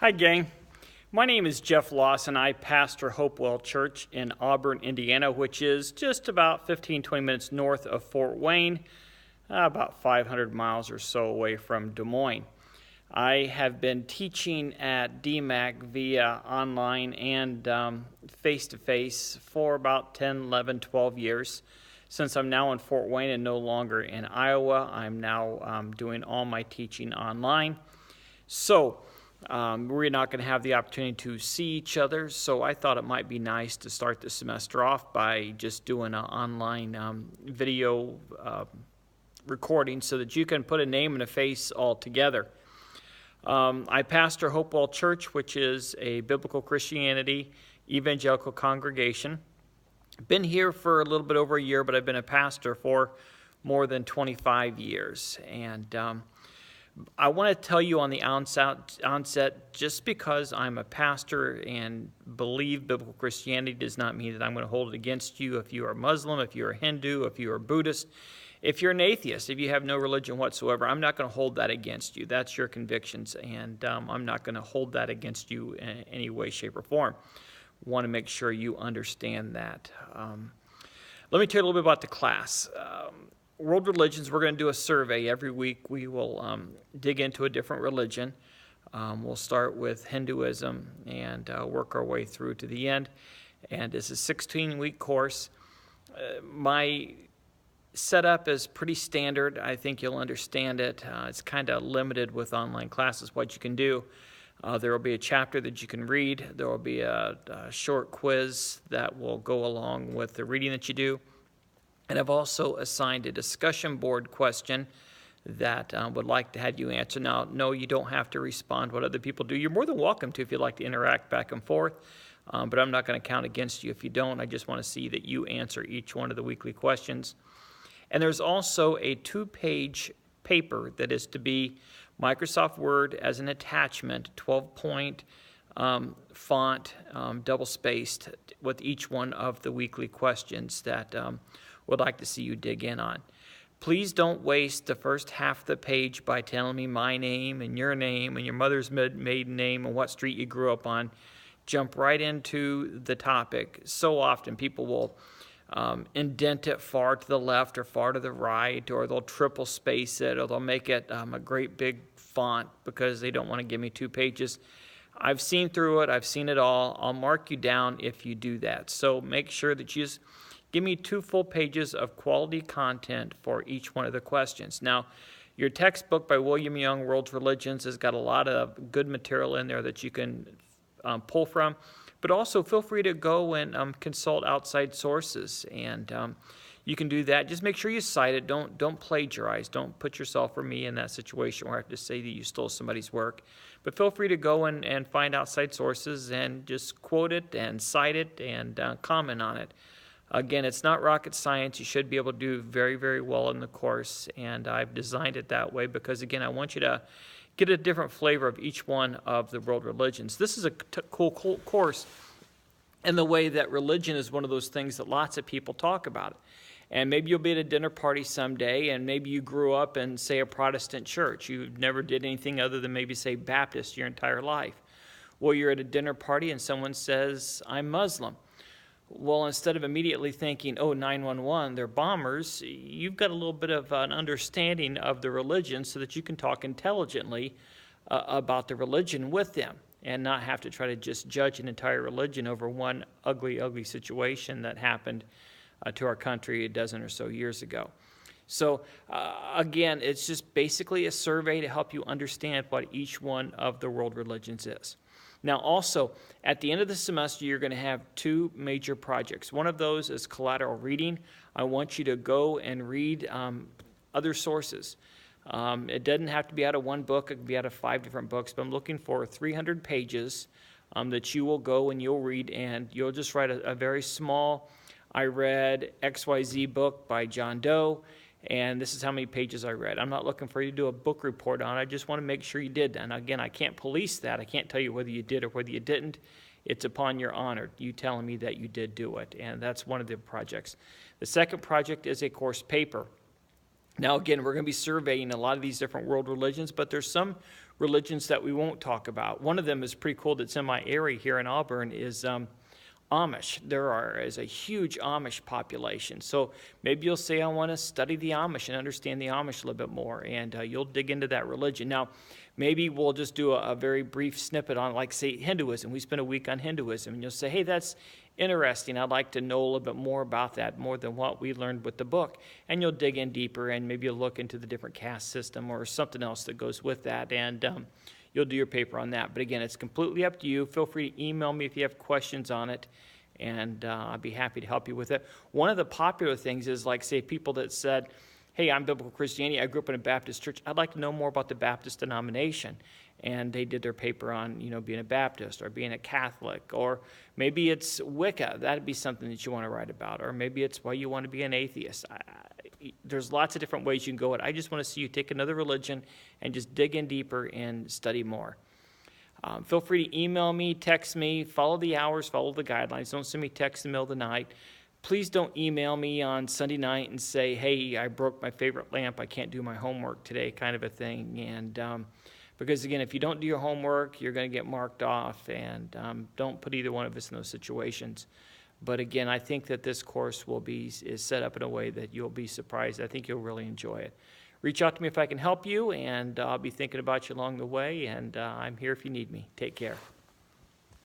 Hi, gang. My name is Jeff Lawson. I pastor Hopewell Church in Auburn, Indiana, which is just about 15-20 minutes north of Fort Wayne, about 500 miles or so away from Des Moines. I have been teaching at DMAC via online and face-to-face for about 10, 11, 12 years. Since I'm now in Fort Wayne and no longer in Iowa, I'm now doing all my teaching online. So we're not going to have the opportunity to see each other, so I thought it might be nice to start the semester off by just doing an online video recording so that you can put a name and a face all together. I pastor Hopewell Church, which is a biblical Christianity evangelical congregation. Been here for a little bit over a year, but I've been a pastor for more than 25 years. And I want to tell you on the onset, just because I'm a pastor and believe biblical Christianity does not mean that I'm going to hold it against you if you are Muslim, if you're a Hindu, if you're a Buddhist, if you're an atheist, if you have no religion whatsoever. I'm not going to hold that against you. That's your convictions, and I'm not going to hold that against you in any way, shape, or form. Want to make sure you understand that. Let me tell you a little bit about the class. World religions, we're going to do a survey every week. We will dig into a different religion. We'll start with Hinduism and work our way through to the end. And it's a 16-week course. My setup is pretty standard. I think you'll understand it. It's kind of limited with online classes, what you can do. There will be a chapter that you can read. There will be a short quiz that will go along with the reading that you do. And I've also assigned a discussion board question that would like to have you answer. Now, no, you don't have to respond to what other people do. You're more than welcome to if you'd like to interact back and forth, but I'm not going to count against you if you don't. I just want to see that you answer each one of the weekly questions. And there's also a 2-page paper that is to be Microsoft Word as an attachment, 12-point font, double-spaced, with each one of the weekly questions that would like to see you dig in on. Please don't waste the first half of the page by telling me my name and your mother's maiden name and what street you grew up on. Jump right into the topic. So often people will indent it far to the left or far to the right, or they'll triple space it, or they'll make it a great big font because they don't want to give me 2 pages. I've seen through it. I've seen it all. I'll mark you down if you do that. So make sure that you just give me 2 full pages of quality content for each one of the questions. Now, your textbook by William Young, World's Religions, has got a lot of good material in there that you can pull from. But also feel free to go and consult outside sources, and you can do that. Just make sure you cite it. Don't plagiarize. Don't put yourself or me in that situation where I have to say that you stole somebody's work. But feel free to go and find outside sources and just quote it and cite it and comment on it. Again, it's not rocket science. You should be able to do very, very well in the course, and I've designed it that way because, again, I want you to get a different flavor of each one of the world religions. This is a cool course in the way that religion is one of those things that lots of people talk about. And maybe you'll be at a dinner party someday, and maybe you grew up in, say, a Protestant church. You never did anything other than maybe, say, Baptist your entire life. Well, you're at a dinner party and someone says, I'm Muslim. Well, instead of immediately thinking, oh, 911, they're bombers, you've got a little bit of an understanding of the religion so that you can talk intelligently about the religion with them and not have to try to just judge an entire religion over one ugly, ugly situation that happened to our country a dozen or so years ago. So, again, it's just basically a survey to help you understand what each one of the world religions is. Now, also, at the end of the semester, you're going to have 2 major projects. One of those is collateral reading. I want you to go and read other sources. It doesn't have to be out of one book. It can be out of 5 different books, but I'm looking for 300 pages that you will go and you'll read, and you'll just write a very small, I read XYZ book by John Doe, and this is how many pages I read. I'm not looking for you to do a book report on it. I just want to make sure you did. And again, I can't police that. I can't tell you whether you did or whether you didn't. It's upon your honor, you telling me that you did do it. And that's one of the projects. The second project is a course paper. Now, again, we're going to be surveying a lot of these different world religions, but there's some religions that we won't talk about. One of them is pretty cool that's in my area here in Auburn is Amish. Is a huge Amish population. So maybe you'll say, I want to study the Amish and understand the Amish a little bit more, and you'll dig into that religion. Now, maybe we'll just do a very brief snippet on, like, say, Hinduism. We spent a week on Hinduism, and you'll say, hey, that's interesting. I'd like to know a little bit more about that, more than what we learned with the book. And you'll dig in deeper, and maybe you'll look into the different caste system or something else that goes with that, and you'll do your paper on that. But again, it's completely up to you. Feel free to email me if you have questions on it, and I'd be happy to help you with it. One of the popular things is, like, say, people that said, hey, I'm Biblical Christianity. I grew up in a Baptist church. I'd like to know more about the Baptist denomination. And they did their paper on, being a Baptist or being a Catholic, or maybe it's Wicca. That'd be something that you want to write about. Or maybe it's why you want to be an atheist. There's lots of different ways you can go. I just want to see you take another religion and just dig in deeper and study more. Feel free to email me, text me, follow the hours, follow the guidelines. Don't send me texts in the middle of the night. Please don't email me on Sunday night and say, hey, I broke my favorite lamp. I can't do my homework today, kind of a thing. And because, again, if you don't do your homework, you're going to get marked off. And don't put either one of us in those situations. But, again, I think that this course is set up in a way that you'll be surprised. I think you'll really enjoy it. Reach out to me if I can help you, and I'll be thinking about you along the way. And I'm here if you need me. Take care.